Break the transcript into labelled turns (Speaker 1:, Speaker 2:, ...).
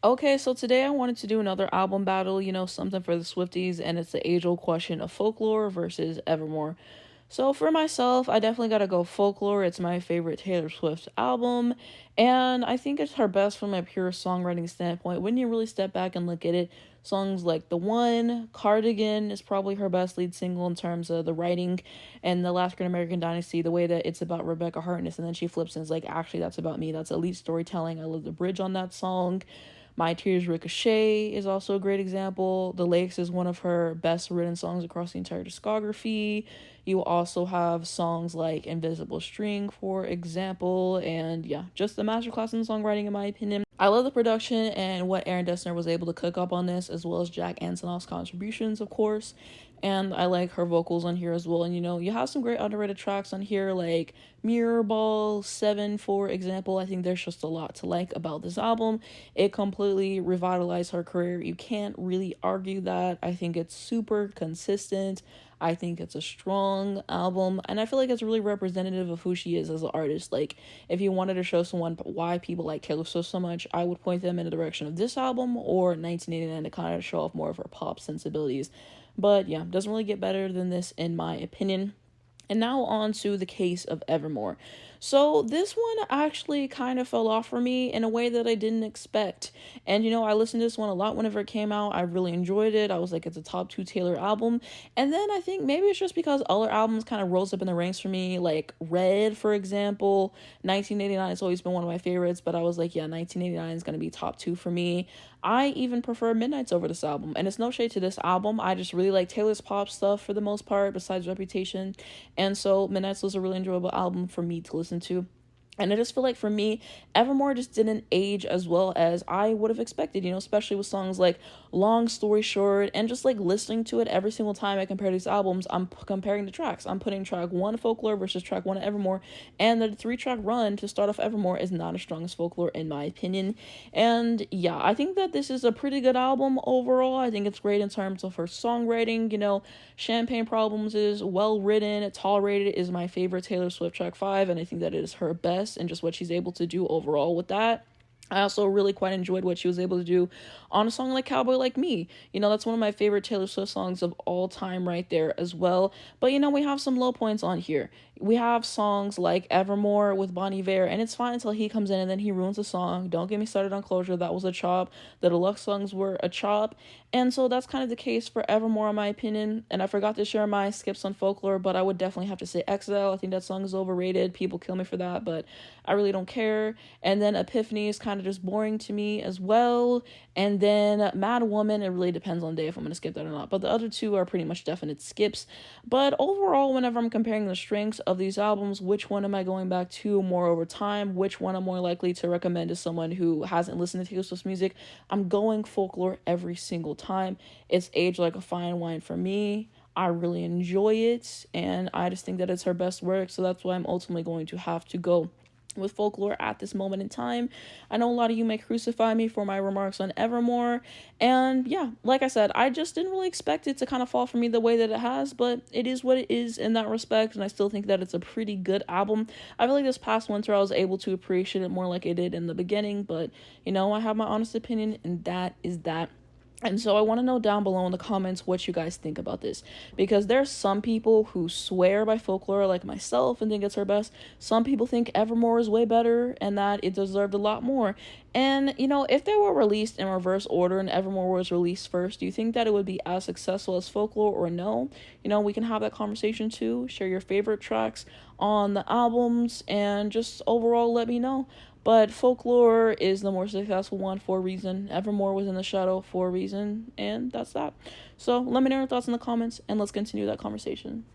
Speaker 1: Okay, so today I wanted to do another album battle, something for the Swifties, and it's the age-old question of Folklore versus Evermore. So for myself, I definitely gotta go Folklore. It's my favorite Taylor Swift album, and I think it's her best from a pure songwriting standpoint. When you really step back and look at it, songs like The One, Cardigan is probably her best lead single in terms of the writing, and The Last Great American Dynasty, the way that it's about Rebecca Harkness, and then she flips and is like, actually, that's about me. That's elite storytelling. I love the bridge on that song. My Tears Ricochet is also a great example. The Lakes is one of her best written songs across the entire discography. You also have songs like Invisible String, for example, and yeah, just a masterclass in songwriting, in my opinion. I love the production and what Aaron Dessner was able to cook up on this, as well as Jack Antonoff's contributions, of course. And I like her vocals on here as well. And you have some great underrated tracks on here, like Mirror Ball 7, for example. I think there's just a lot to like about this album. It completely revitalized her career. You can't really argue that. I think it's super consistent. I think it's a strong album, and I feel like it's really representative of who she is as an artist. Like, if you wanted to show someone why people like Taylor Swift so much, I would point them in the direction of this album or 1989 to kind of show off more of her pop sensibilities. But yeah, doesn't really get better than this in my opinion. And now on to the case of Evermore. So this one actually kind of fell off for me in a way that I didn't expect. And I listened to this one a lot whenever it came out. I really enjoyed it. I was like, it's a top two Taylor album. And then I think maybe it's just because other albums kind of rose up in the ranks for me, like Red, for example. 1989 has always been one of my favorites, but I was like, yeah, 1989 is going to be top two for me. I even prefer Midnight's over this album. And it's no shade to this album. I just really like Taylor's pop stuff for the most part, besides Reputation. And so Midnight's was a really enjoyable album for me to listen to. And I just feel like for me, Evermore just didn't age as well as I would have expected, especially with songs like Long Story Short, and just like listening to it every single time I compare these albums, I'm comparing the tracks. I'm putting track one Folklore versus track one Evermore, and the 3-track run to start off Evermore is not as strong as Folklore in my opinion. And yeah, I think that this is a pretty good album overall. I think it's great in terms of her songwriting. Champagne Problems is well written. Tolerated is my favorite Taylor Swift track 5, and I think that it is her best and just what she's able to do overall with that. I also really quite enjoyed what she was able to do on a song like Cowboy Like Me. That's one of my favorite Taylor Swift songs of all time right there as well. But, we have some low points on here. We have songs like Evermore with Bon Iver, and it's fine until he comes in and then he ruins the song. Don't get me started on Closure. That was a chop. The deluxe songs were a chop. And so that's kind of the case for Evermore, in my opinion. And I forgot to share my skips on Folklore, but I would definitely have to say Exile. I think that song is overrated. People kill me for that, but I really don't care. And then Epiphany is kind of just boring to me as well. And then Mad Woman, it really depends on the day if I'm going to skip that or not. But the other two are pretty much definite skips. But overall, whenever I'm comparing the strengths of these albums, which one am I going back to more over time? Which one I'm more likely to recommend to someone who hasn't listened to Taylor Swift's music? I'm going Folklore every single time. It's aged like a fine wine for me. I really enjoy it, and I just think that it's her best work, so that's why I'm ultimately going to have to go with Folklore at this moment in time. I know a lot of you may crucify me for my remarks on Evermore, and yeah, like I said, I just didn't really expect it to kind of fall for me the way that it has, but it is what it is in that respect, and I still think that it's a pretty good album. I feel like this past winter I was able to appreciate it more like I did in the beginning, but I have my honest opinion, and that is that. And so I want to know down below in the comments what you guys think about this. Because there's some people who swear by Folklore like myself and think it's her best. Some people think Evermore is way better and that it deserved a lot more. And, if they were released in reverse order and Evermore was released first, do you think that it would be as successful as Folklore or no? We can have that conversation too. Share your favorite tracks on the albums and just overall let me know. But Folklore is the more successful one for a reason. Evermore was in the shadow for a reason, and that's that. So let me know your thoughts in the comments, and let's continue that conversation.